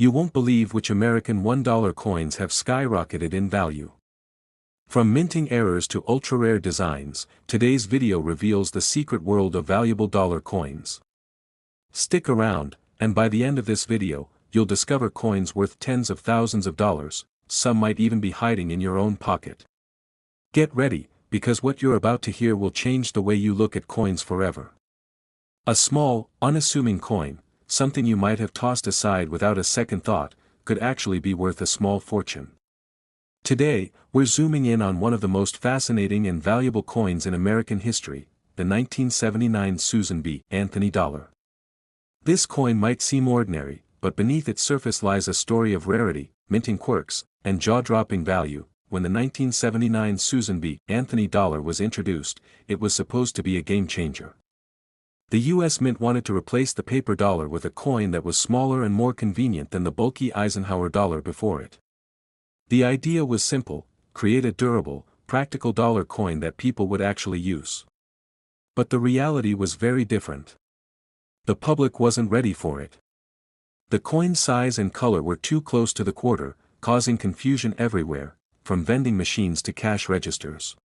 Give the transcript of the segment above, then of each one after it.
You won't believe which American $1 coins have skyrocketed in value. From minting errors to ultra-rare designs, today's video reveals the secret world of valuable dollar coins. Stick around, and by the end of this video, you'll discover coins worth tens of thousands of dollars, some might even be hiding in your own pocket. Get ready, because what you're about to hear will change the way you look at coins forever. A small, unassuming coin, something you might have tossed aside without a second thought, could actually be worth a small fortune. Today, we're zooming in on one of the most fascinating and valuable coins in American history, the 1979 Susan B. Anthony dollar. This coin might seem ordinary, but beneath its surface lies a story of rarity, minting quirks, and jaw-dropping value. When the 1979 Susan B. Anthony dollar was introduced, it was supposed to be a game-changer. The U.S. Mint wanted to replace the paper dollar with a coin that was smaller and more convenient than the bulky Eisenhower dollar before it. The idea was simple: create a durable, practical dollar coin that people would actually use. But the reality was very different. The public wasn't ready for it. The coin's size and color were too close to the quarter, causing confusion everywhere, from vending machines to cash registers.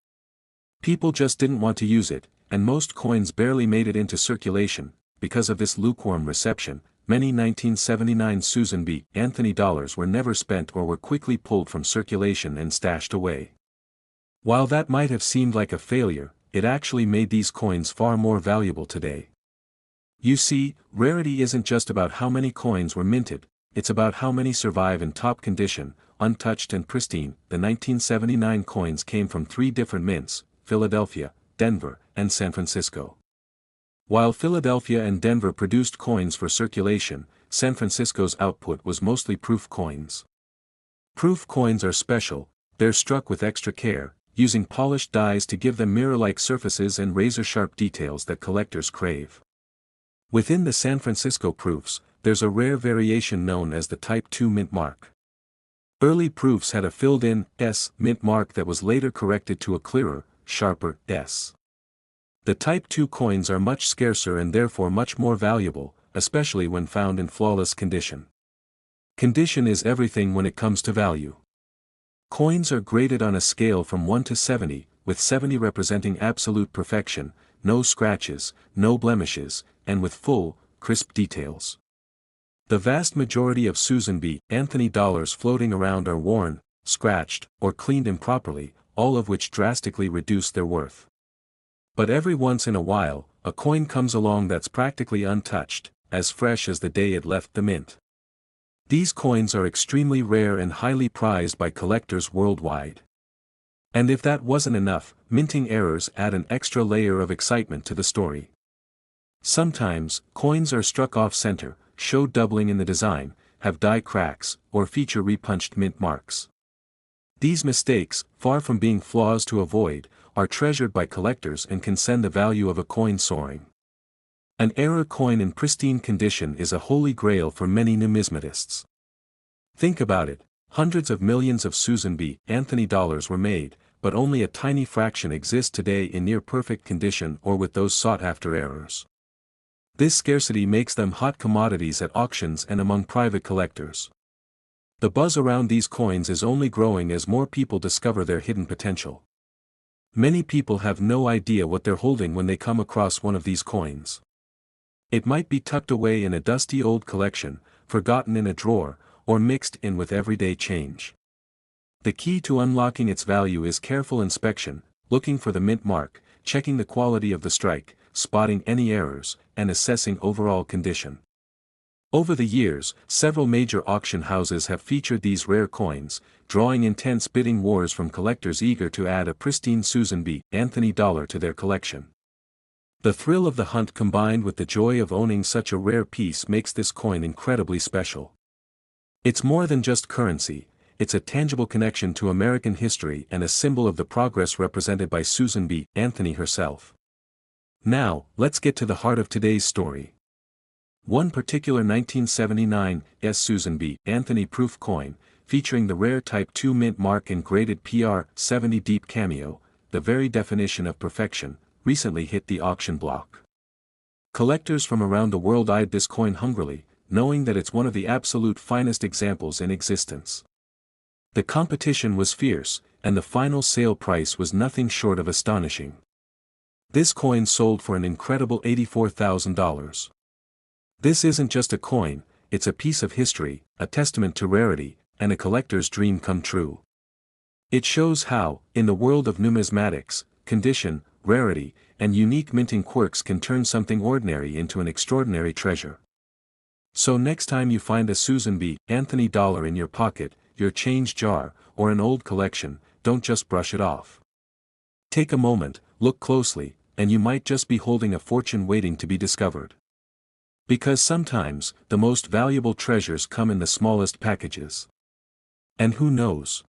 People just didn't want to use it, and most coins barely made it into circulation. Because of this lukewarm reception, many 1979 Susan B. Anthony dollars were never spent or were quickly pulled from circulation and stashed away. While that might have seemed like a failure, it actually made these coins far more valuable today. You see, rarity isn't just about how many coins were minted, it's about how many survive in top condition, untouched and pristine. The 1979 coins came from 3 different mints: Philadelphia, Denver, and San Francisco. While Philadelphia and Denver produced coins for circulation, San Francisco's output was mostly proof coins. Proof coins are special, they're struck with extra care, using polished dies to give them mirror-like surfaces and razor-sharp details that collectors crave. Within the San Francisco proofs, there's a rare variation known as the Type II mint mark. Early proofs had a filled-in S mint mark that was later corrected to a clearer, sharper S. The Type II coins are much scarcer and therefore much more valuable, especially when found in flawless condition. Condition is everything when it comes to value. Coins are graded on a scale from 1 to 70, with 70 representing absolute perfection, no scratches, no blemishes, and with full, crisp details. The vast majority of Susan B. Anthony dollars floating around are worn, scratched, or cleaned improperly, all of which drastically reduce their worth. But every once in a while, a coin comes along that's practically untouched, as fresh as the day it left the mint. These coins are extremely rare and highly prized by collectors worldwide. And if that wasn't enough, minting errors add an extra layer of excitement to the story. Sometimes, coins are struck off-center, show doubling in the design, have die cracks, or feature repunched mint marks. These mistakes, far from being flaws to avoid, are treasured by collectors and can send the value of a coin soaring. An error coin in pristine condition is a holy grail for many numismatists. Think about it, hundreds of millions of Susan B. Anthony dollars were made, but only a tiny fraction exist today in near-perfect condition or with those sought-after errors. This scarcity makes them hot commodities at auctions and among private collectors. The buzz around these coins is only growing as more people discover their hidden potential. Many people have no idea what they're holding when they come across one of these coins. It might be tucked away in a dusty old collection, forgotten in a drawer, or mixed in with everyday change. The key to unlocking its value is careful inspection, looking for the mint mark, checking the quality of the strike, spotting any errors, and assessing overall condition. Over the years, several major auction houses have featured these rare coins, drawing intense bidding wars from collectors eager to add a pristine Susan B. Anthony dollar to their collection. The thrill of the hunt combined with the joy of owning such a rare piece makes this coin incredibly special. It's more than just currency, it's a tangible connection to American history and a symbol of the progress represented by Susan B. Anthony herself. Now, let's get to the heart of today's story. One particular 1979 Susan B. Anthony proof coin, featuring the rare Type II mint mark and graded PR-70 deep cameo, the very definition of perfection, recently hit the auction block. Collectors from around the world eyed this coin hungrily, knowing that it's one of the absolute finest examples in existence. The competition was fierce, and the final sale price was nothing short of astonishing. This coin sold for an incredible $84,000. This isn't just a coin, it's a piece of history, a testament to rarity, and a collector's dream come true. It shows how, in the world of numismatics, condition, rarity, and unique minting quirks can turn something ordinary into an extraordinary treasure. So next time you find a Susan B. Anthony dollar in your pocket, your change jar, or an old collection, don't just brush it off. Take a moment, look closely, and you might just be holding a fortune waiting to be discovered. Because sometimes, the most valuable treasures come in the smallest packages. And who knows?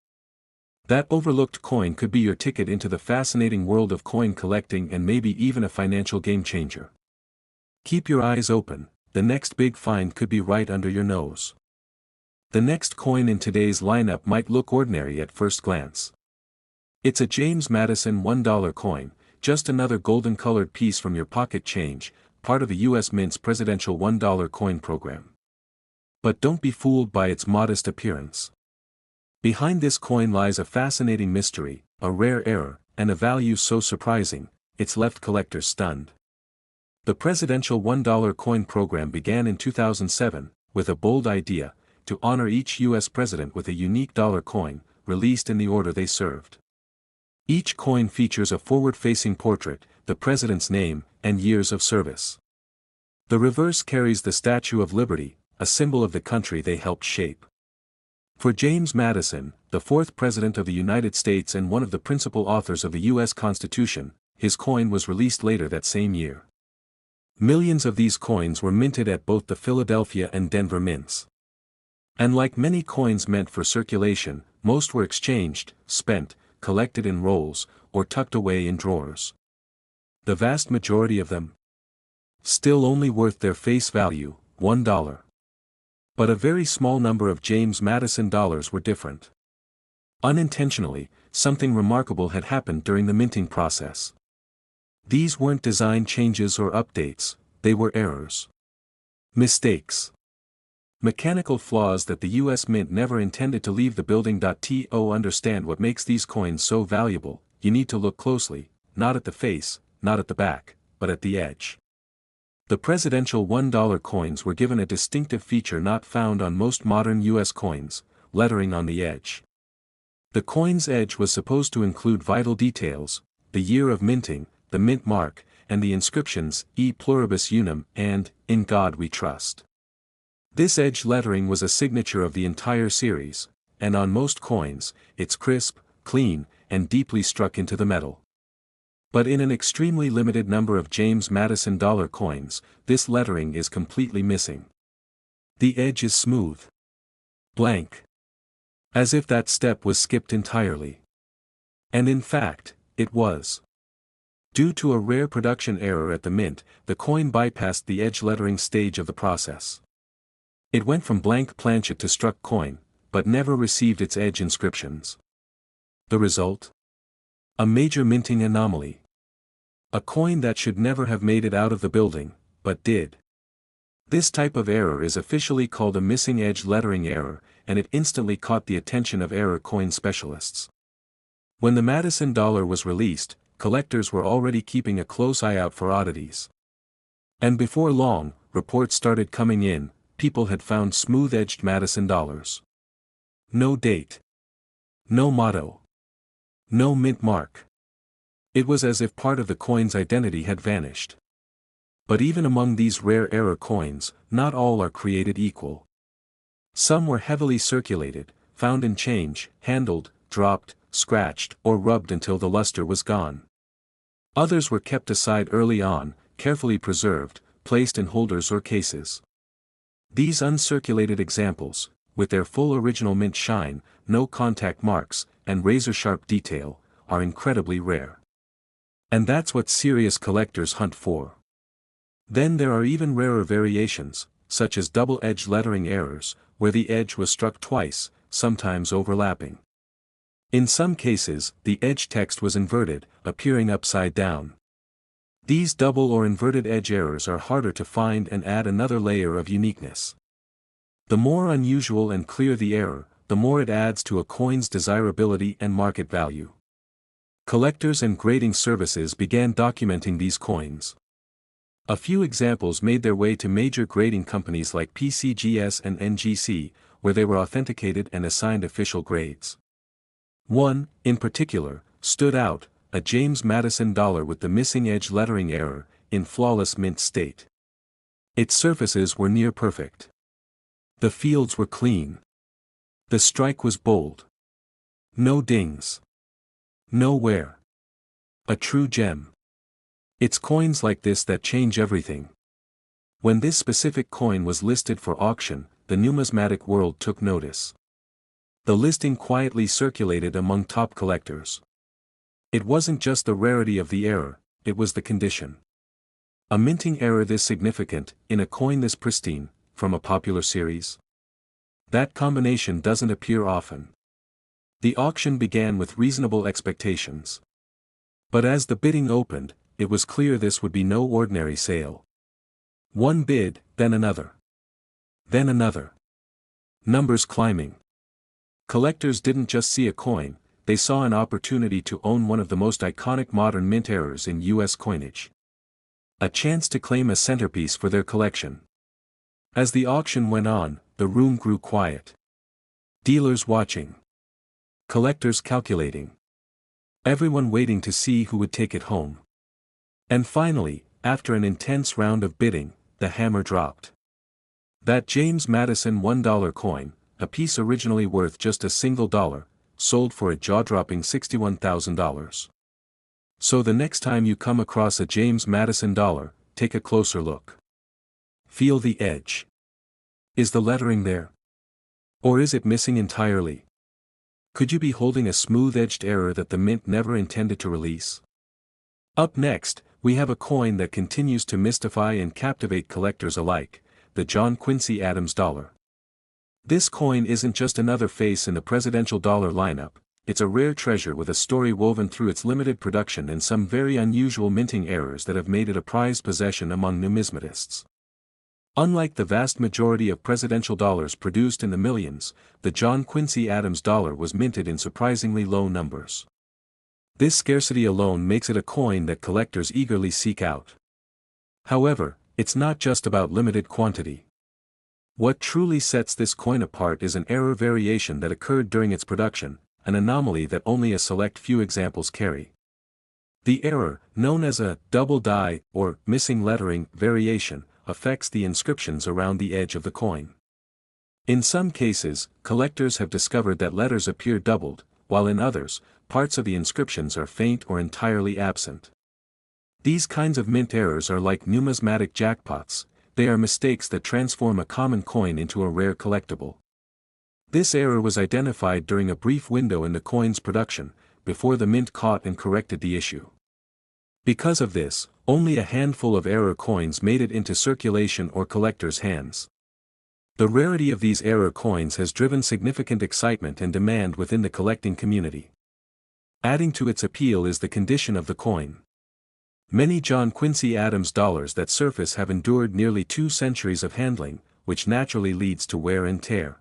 That overlooked coin could be your ticket into the fascinating world of coin collecting and maybe even a financial game changer. Keep your eyes open, the next big find could be right under your nose. The next coin in today's lineup might look ordinary at first glance. It's a James Madison $1 coin, just another golden-colored piece from your pocket change, part of the U.S. Mint's presidential $1 coin program. But don't be fooled by its modest appearance. Behind this coin lies a fascinating mystery, a rare error, and a value so surprising, it's left collectors stunned. The presidential $1 coin program began in 2007, with a bold idea, to honor each U.S. president with a unique dollar coin, released in the order they served. Each coin features a forward-facing portrait, the president's name, and years of service. The reverse carries the Statue of Liberty, a symbol of the country they helped shape. For James Madison, the fourth President of the United States and one of the principal authors of the U.S. Constitution, his coin was released later that same year. Millions of these coins were minted at both the Philadelphia and Denver mints. And like many coins meant for circulation, most were exchanged, spent, collected in rolls, or tucked away in drawers. The vast majority of them, still only worth their face value, $1. But a very small number of James Madison dollars were different. Unintentionally, something remarkable had happened during the minting process. These weren't design changes or updates, they were errors. Mistakes. Mechanical flaws that the U.S. Mint never intended to leave the building. To understand what makes these coins so valuable, you need to look closely, not at the face, not at the back, but at the edge. The presidential $1 coins were given a distinctive feature not found on most modern U.S. coins, lettering on the edge. The coin's edge was supposed to include vital details, the year of minting, the mint mark, and the inscriptions, E pluribus unum, and, In God We Trust. This edge lettering was a signature of the entire series, and on most coins, it's crisp, clean, and deeply struck into the metal. But in an extremely limited number of James Madison dollar coins, this lettering is completely missing. The edge is smooth. Blank. As if that step was skipped entirely. And in fact, it was. Due to a rare production error at the mint, the coin bypassed the edge lettering stage of the process. It went from blank planchet to struck coin, but never received its edge inscriptions. The result? A major minting anomaly. A coin that should never have made it out of the building, but did. This type of error is officially called a missing edge lettering error, and it instantly caught the attention of error coin specialists. When the Madison dollar was released, collectors were already keeping a close eye out for oddities. And before long, reports started coming in, people had found smooth-edged Madison dollars. No date. No motto. No mint mark. It was as if part of the coin's identity had vanished. But even among these rare error coins, not all are created equal. Some were heavily circulated, found in change, handled, dropped, scratched, or rubbed until the luster was gone. Others were kept aside early on, carefully preserved, placed in holders or cases. These uncirculated examples, with their full original mint shine, no contact marks, and razor-sharp detail, are incredibly rare. And that's what serious collectors hunt for. Then there are even rarer variations, such as double-edged lettering errors, where the edge was struck twice, sometimes overlapping. In some cases, the edge text was inverted, appearing upside down. These double or inverted edge errors are harder to find and add another layer of uniqueness. The more unusual and clear the error, the more it adds to a coin's desirability and market value. Collectors and grading services began documenting these coins. A few examples made their way to major grading companies like PCGS and NGC, where they were authenticated and assigned official grades. One, in particular, stood out, a James Madison dollar with the missing edge lettering error, in flawless mint state. Its surfaces were near perfect. The fields were clean. The strike was bold. No dings. No wear. A true gem. It's coins like this that change everything. When this specific coin was listed for auction, the numismatic world took notice. The listing quietly circulated among top collectors. It wasn't just the rarity of the error, it was the condition. A minting error this significant, in a coin this pristine, from a popular series? That combination doesn't appear often. The auction began with reasonable expectations. But as the bidding opened, it was clear this would be no ordinary sale. One bid, then another. Then another. Numbers climbing. Collectors didn't just see a coin, they saw an opportunity to own one of the most iconic modern mint errors in U.S. coinage. A chance to claim a centerpiece for their collection. As the auction went on, the room grew quiet. Dealers watching. Collectors calculating. Everyone waiting to see who would take it home. And finally, after an intense round of bidding, the hammer dropped. That James Madison $1 coin, a piece originally worth just a single dollar, sold for a jaw-dropping $61,000. So the next time you come across a James Madison dollar, take a closer look. Feel the edge. Is the lettering there? Or is it missing entirely? Could you be holding a smooth-edged error that the mint never intended to release? Up next, we have a coin that continues to mystify and captivate collectors alike, the John Quincy Adams dollar. This coin isn't just another face in the presidential dollar lineup, it's a rare treasure with a story woven through its limited production and some very unusual minting errors that have made it a prized possession among numismatists. Unlike the vast majority of presidential dollars produced in the millions, the John Quincy Adams dollar was minted in surprisingly low numbers. This scarcity alone makes it a coin that collectors eagerly seek out. However, it's not just about limited quantity. What truly sets this coin apart is an error variation that occurred during its production, an anomaly that only a select few examples carry. The error, known as a double die or missing lettering variation, affects the inscriptions around the edge of the coin. In some cases, collectors have discovered that letters appear doubled, while in others, parts of the inscriptions are faint or entirely absent. These kinds of mint errors are like numismatic jackpots, they are mistakes that transform a common coin into a rare collectible. This error was identified during a brief window in the coin's production, before the mint caught and corrected the issue. Because of this, only a handful of error coins made it into circulation or collectors' hands. The rarity of these error coins has driven significant excitement and demand within the collecting community. Adding to its appeal is the condition of the coin. Many John Quincy Adams dollars that surface have endured nearly 2 centuries of handling, which naturally leads to wear and tear.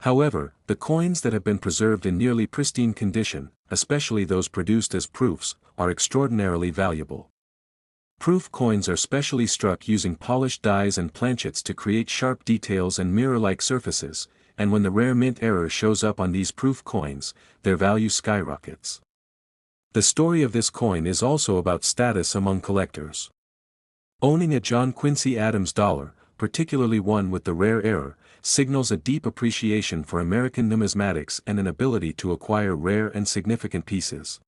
However, the coins that have been preserved in nearly pristine condition, especially those produced as proofs, are extraordinarily valuable. Proof coins are specially struck using polished dies and planchets to create sharp details and mirror-like surfaces, and when the rare mint error shows up on these proof coins, their value skyrockets. The story of this coin is also about status among collectors. Owning a John Quincy Adams dollar, particularly one with the rare error, signals a deep appreciation for American numismatics and an ability to acquire rare and significant pieces.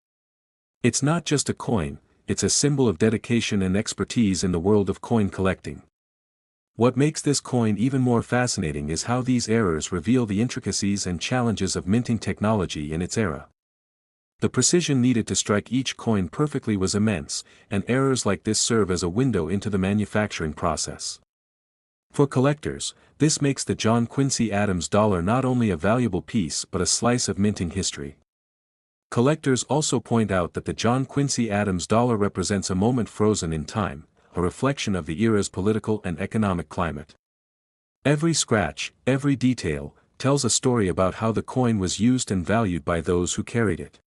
It's not just a coin, it's a symbol of dedication and expertise in the world of coin collecting. What makes this coin even more fascinating is how these errors reveal the intricacies and challenges of minting technology in its era. The precision needed to strike each coin perfectly was immense, and errors like this serve as a window into the manufacturing process. For collectors, this makes the John Quincy Adams dollar not only a valuable piece but a slice of minting history. Collectors also point out that the John Quincy Adams dollar represents a moment frozen in time, a reflection of the era's political and economic climate. Every scratch, every detail, tells a story about how the coin was used and valued by those who carried it.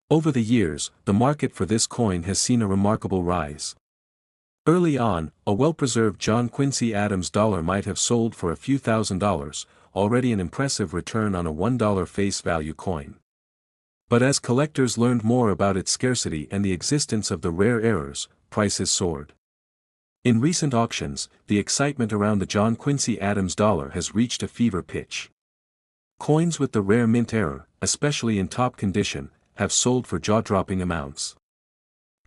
Over the years, the market for this coin has seen a remarkable rise. Early on, a well-preserved John Quincy Adams dollar might have sold for a few $1,000s, already an impressive return on a $1 face value coin. But as collectors learned more about its scarcity and the existence of the rare errors, prices soared. In recent auctions, the excitement around the John Quincy Adams dollar has reached a fever pitch. Coins with the rare mint error, especially in top condition, have sold for jaw-dropping amounts.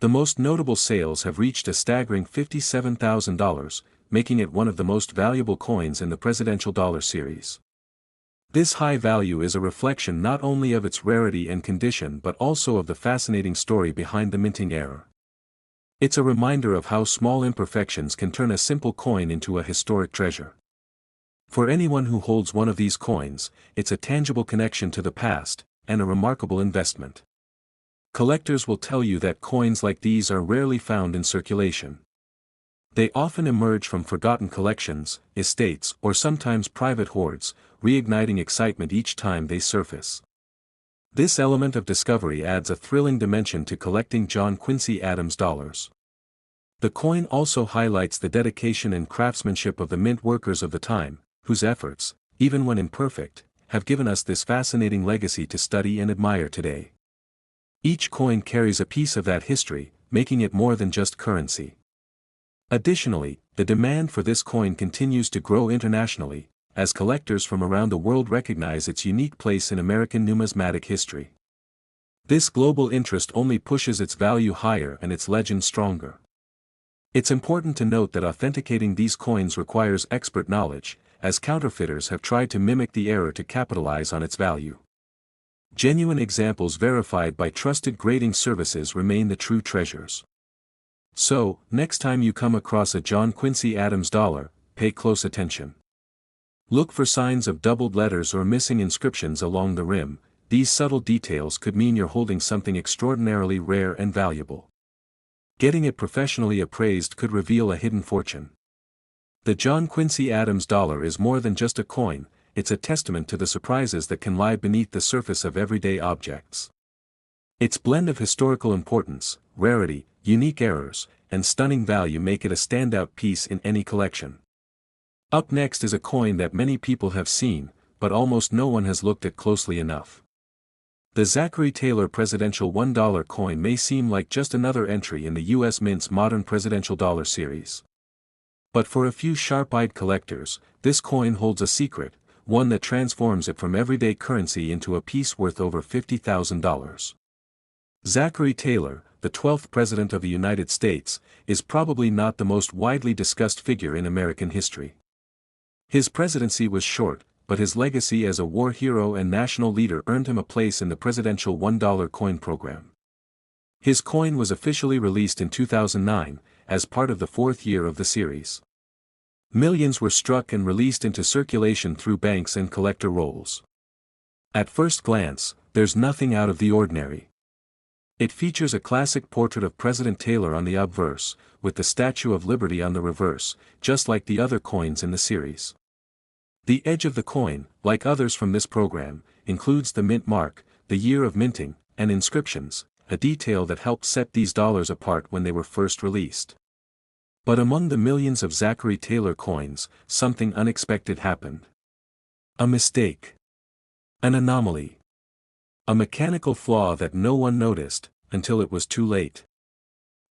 The most notable sales have reached a staggering $57,000, making it one of the most valuable coins in the presidential dollar series. This high value is a reflection not only of its rarity and condition but also of the fascinating story behind the minting error. It's a reminder of how small imperfections can turn a simple coin into a historic treasure. For anyone who holds one of these coins, it's a tangible connection to the past, and a remarkable investment. Collectors will tell you that coins like these are rarely found in circulation. They often emerge from forgotten collections, estates, or sometimes private hoards, reigniting excitement each time they surface. This element of discovery adds a thrilling dimension to collecting John Quincy Adams dollars. The coin also highlights the dedication and craftsmanship of the mint workers of the time, whose efforts, even when imperfect, have given us this fascinating legacy to study and admire today. Each coin carries a piece of that history, making it more than just currency. Additionally, the demand for this coin continues to grow internationally, as collectors from around the world recognize its unique place in American numismatic history. This global interest only pushes its value higher and its legend stronger. It's important to note that authenticating these coins requires expert knowledge, as counterfeiters have tried to mimic the error to capitalize on its value. Genuine examples verified by trusted grading services remain the true treasures. So, next time you come across a John Quincy Adams dollar, pay close attention. Look for signs of doubled letters or missing inscriptions along the rim. These subtle details could mean you're holding something extraordinarily rare and valuable. Getting it professionally appraised could reveal a hidden fortune. The John Quincy Adams dollar is more than just a coin, it's a testament to the surprises that can lie beneath the surface of everyday objects. Its blend of historical importance, rarity, unique errors, and stunning value make it a standout piece in any collection. Up next is a coin that many people have seen, but almost no one has looked at closely enough. The Zachary Taylor presidential $1 coin may seem like just another entry in the U.S. Mint's modern presidential dollar series. But for a few sharp-eyed collectors, this coin holds a secret, one that transforms it from everyday currency into a piece worth over $50,000. Zachary Taylor, the 12th President of the United States, is probably not the most widely discussed figure in American history. His presidency was short, but his legacy as a war hero and national leader earned him a place in the presidential $1 coin program. His coin was officially released in 2009, as part of the fourth year of the series. Millions were struck and released into circulation through banks and collector rolls. At first glance, there's nothing out of the ordinary. It features a classic portrait of President Taylor on the obverse, with the Statue of Liberty on the reverse, just like the other coins in the series. The edge of the coin, like others from this program, includes the mint mark, the year of minting, and inscriptions, a detail that helped set these dollars apart when they were first released. But among the millions of Zachary Taylor coins, something unexpected happened. A mistake. An anomaly. A mechanical flaw that no one noticed, until it was too late.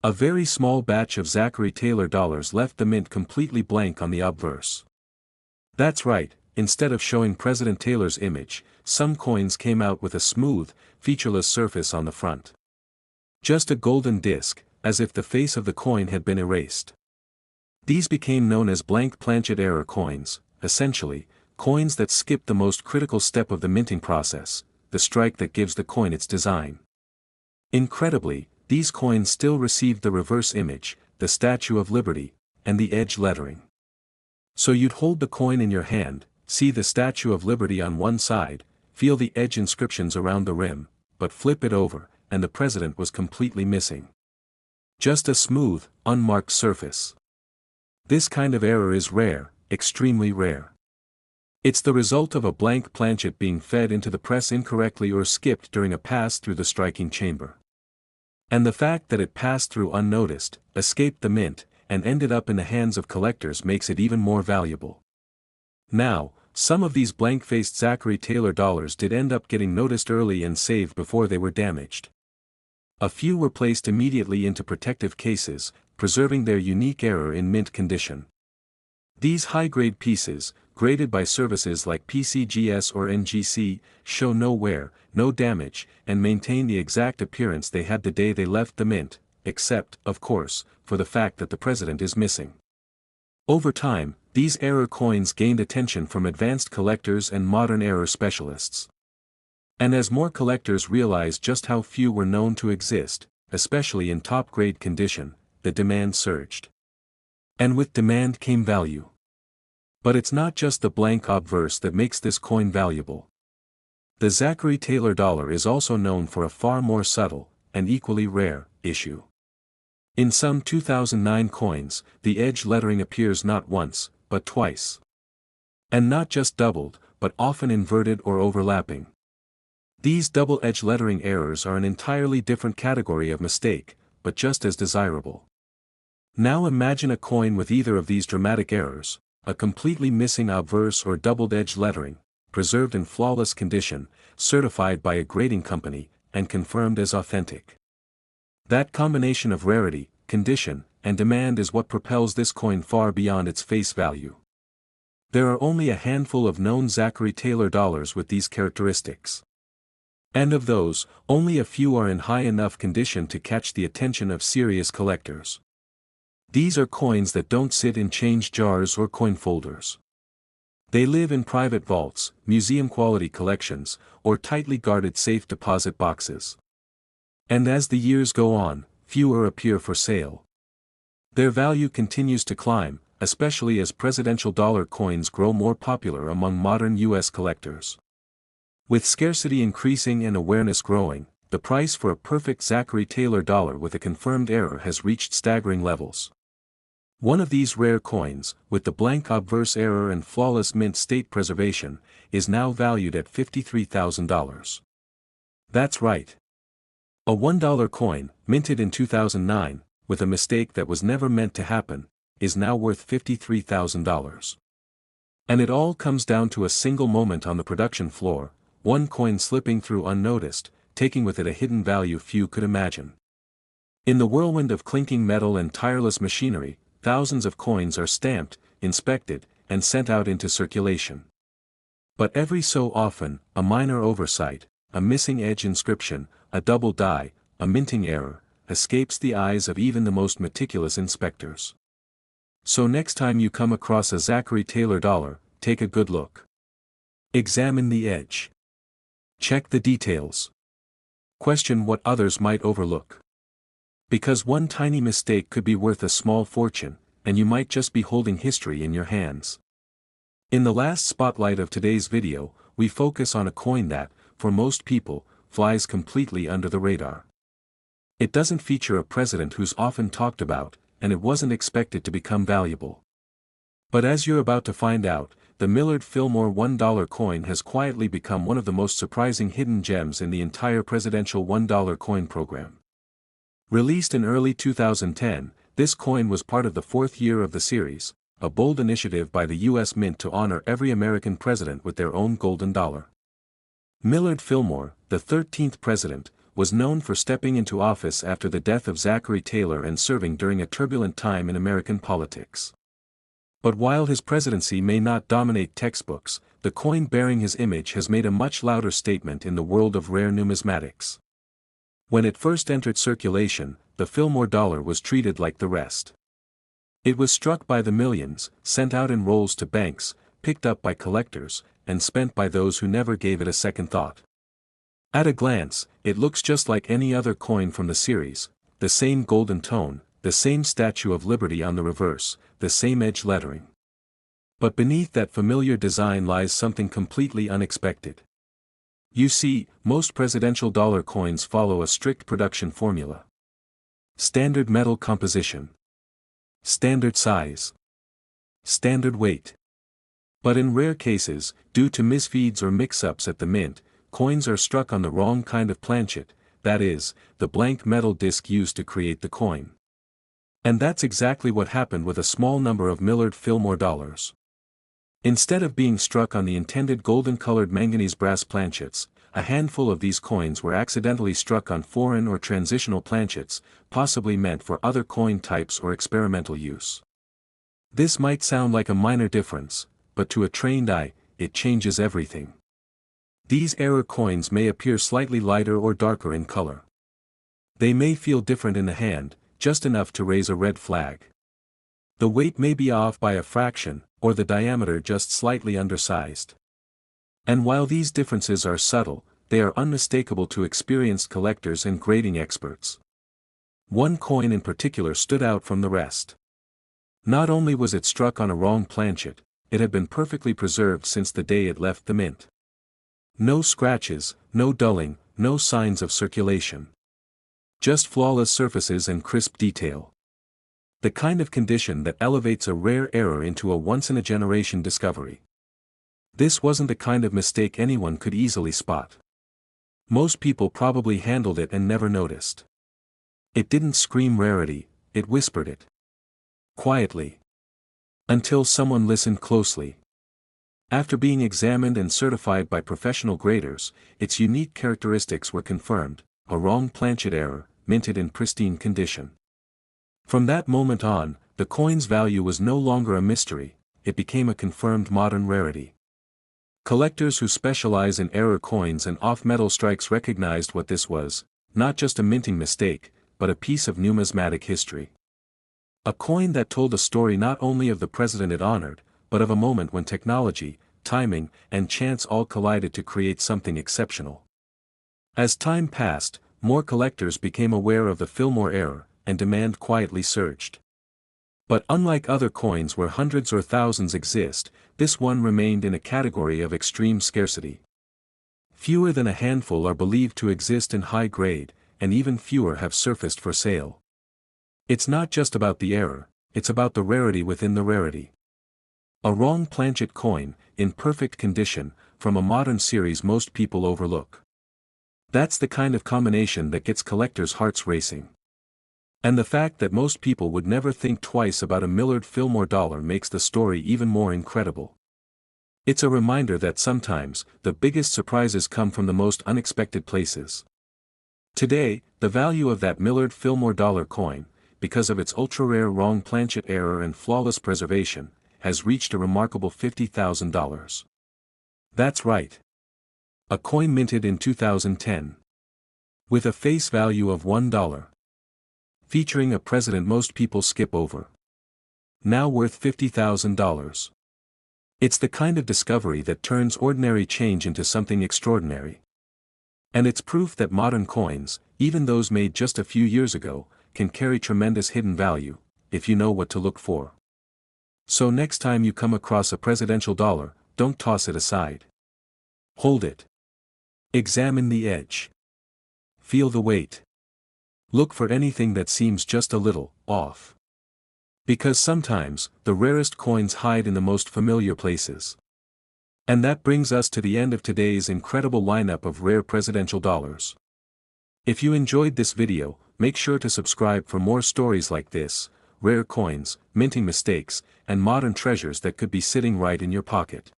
A very small batch of Zachary Taylor dollars left the mint completely blank on the obverse. That's right, instead of showing President Taylor's image, some coins came out with a smooth, featureless surface on the front. Just a golden disc, as if the face of the coin had been erased. These became known as blank planchet error coins, essentially, coins that skip the most critical step of the minting process, the strike that gives the coin its design. Incredibly, these coins still received the reverse image, the Statue of Liberty, and the edge lettering. So you'd hold the coin in your hand, see the Statue of Liberty on one side, feel the edge inscriptions around the rim, but flip it over, and the president was completely missing. Just a smooth, unmarked surface. This kind of error is rare, extremely rare. It's the result of a blank planchet being fed into the press incorrectly or skipped during a pass through the striking chamber. And the fact that it passed through unnoticed, escaped the mint, and ended up in the hands of collectors makes it even more valuable. Now, some of these blank-faced Zachary Taylor dollars did end up getting noticed early and saved before they were damaged. A few were placed immediately into protective cases, preserving their unique error in mint condition. These high-grade pieces, graded by services like PCGS or NGC, show no wear, no damage, and maintain the exact appearance they had the day they left the mint, except, of course, for the fact that the president is missing. Over time, these error coins gained attention from advanced collectors and modern error specialists. And as more collectors realized just how few were known to exist, especially in top-grade condition, the demand surged. And with demand came value. But it's not just the blank obverse that makes this coin valuable. The Zachary Taylor dollar is also known for a far more subtle, and equally rare, issue. In some 2009 coins, the edge lettering appears not once, but twice. And not just doubled, but often inverted or overlapping. These double-edge lettering errors are an entirely different category of mistake, but just as desirable. Now imagine a coin with either of these dramatic errors, a completely missing obverse or doubled-edge lettering, preserved in flawless condition, certified by a grading company, and confirmed as authentic. That combination of rarity, condition, and demand is what propels this coin far beyond its face value. There are only a handful of known Zachary Taylor dollars with these characteristics. And of those, only a few are in high enough condition to catch the attention of serious collectors. These are coins that don't sit in change jars or coin folders. They live in private vaults, museum-quality collections, or tightly guarded safe deposit boxes. And as the years go on, fewer appear for sale. Their value continues to climb, especially as presidential dollar coins grow more popular among modern U.S. collectors. With scarcity increasing and awareness growing, the price for a perfect Zachary Taylor dollar with a confirmed error has reached staggering levels. One of these rare coins, with the blank obverse error and flawless mint state preservation, is now valued at $53,000. That's right. A $1 coin, minted in 2009, with a mistake that was never meant to happen, is now worth $53,000. And it all comes down to a single moment on the production floor, one coin slipping through unnoticed, taking with it a hidden value few could imagine. In the whirlwind of clinking metal and tireless machinery, thousands of coins are stamped, inspected, and sent out into circulation. But every so often, a minor oversight, a missing edge inscription, a double die, a minting error, escapes the eyes of even the most meticulous inspectors. So next time you come across a Zachary Taylor dollar, take a good look. Examine the edge. Check the details. Question what others might overlook. Because one tiny mistake could be worth a small fortune, and you might just be holding history in your hands. In the last spotlight of today's video, we focus on a coin that, for most people, flies completely under the radar. It doesn't feature a president who's often talked about, and it wasn't expected to become valuable. But as you're about to find out, the Millard Fillmore $1 coin has quietly become one of the most surprising hidden gems in the entire presidential $1 coin program. Released in early 2010, this coin was part of the fourth year of the series, a bold initiative by the U.S. Mint to honor every American president with their own golden dollar. Millard Fillmore, the 13th president, was known for stepping into office after the death of Zachary Taylor and serving during a turbulent time in American politics. But while his presidency may not dominate textbooks, the coin bearing his image has made a much louder statement in the world of rare numismatics. When it first entered circulation, the Fillmore dollar was treated like the rest. It was struck by the millions, sent out in rolls to banks, picked up by collectors, and spent by those who never gave it a second thought. At a glance, it looks just like any other coin from the series, the same golden tone, the same Statue of Liberty on the reverse, the same edge lettering. But beneath that familiar design lies something completely unexpected. You see, most presidential dollar coins follow a strict production formula. Standard metal composition. Standard size. Standard weight. But in rare cases, due to misfeeds or mix-ups at the mint, coins are struck on the wrong kind of planchet, that is, the blank metal disc used to create the coin. And that's exactly what happened with a small number of Millard Fillmore dollars. Instead of being struck on the intended golden-colored manganese brass planchets, a handful of these coins were accidentally struck on foreign or transitional planchets, possibly meant for other coin types or experimental use. This might sound like a minor difference, but to a trained eye, it changes everything. These error coins may appear slightly lighter or darker in color. They may feel different in the hand, just enough to raise a red flag. The weight may be off by a fraction, or the diameter just slightly undersized. And while these differences are subtle, they are unmistakable to experienced collectors and grading experts. One coin in particular stood out from the rest. Not only was it struck on a wrong planchet, it had been perfectly preserved since the day it left the mint. No scratches, no dulling, no signs of circulation. Just flawless surfaces and crisp detail. The kind of condition that elevates a rare error into a once-in-a-generation discovery. This wasn't the kind of mistake anyone could easily spot. Most people probably handled it and never noticed. It didn't scream rarity, it whispered it. Quietly. Until someone listened closely. After being examined and certified by professional graders, its unique characteristics were confirmed: a wrong planchet error, minted in pristine condition. From that moment on, the coin's value was no longer a mystery, it became a confirmed modern rarity. Collectors who specialize in error coins and off-metal strikes recognized what this was: not just a minting mistake, but a piece of numismatic history. A coin that told a story not only of the president it honored, but of a moment when technology, timing, and chance all collided to create something exceptional. As time passed, more collectors became aware of the Fillmore error, and demand quietly surged. But unlike other coins where hundreds or thousands exist, this one remained in a category of extreme scarcity. Fewer than a handful are believed to exist in high grade, and even fewer have surfaced for sale. It's not just about the error, it's about the rarity within the rarity. A wrong planchet coin, in perfect condition, from a modern series most people overlook. That's the kind of combination that gets collectors' hearts racing. And the fact that most people would never think twice about a Millard Fillmore dollar makes the story even more incredible. It's a reminder that sometimes, the biggest surprises come from the most unexpected places. Today, the value of that Millard Fillmore dollar coin, because of its ultra-rare wrong planchet error and flawless preservation, has reached a remarkable $50,000. That's right. A coin minted in 2010. With a face value of $1. Featuring a president most people skip over. Now worth $50,000. It's the kind of discovery that turns ordinary change into something extraordinary. And it's proof that modern coins, even those made just a few years ago, can carry tremendous hidden value, if you know what to look for. So next time you come across a presidential dollar, don't toss it aside. Hold it. Examine the edge. Feel the weight. Look for anything that seems just a little off. Because sometimes, the rarest coins hide in the most familiar places. And that brings us to the end of today's incredible lineup of rare presidential dollars. If you enjoyed this video, make sure to subscribe for more stories like this: rare coins, minting mistakes, and modern treasures that could be sitting right in your pocket.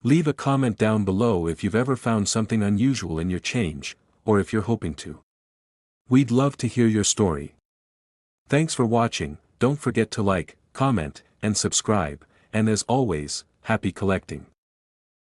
Leave a comment down below if you've ever found something unusual in your change, or if you're hoping to. We'd love to hear your story. Thanks for watching. Don't forget to like, comment, and subscribe, and as always, happy collecting.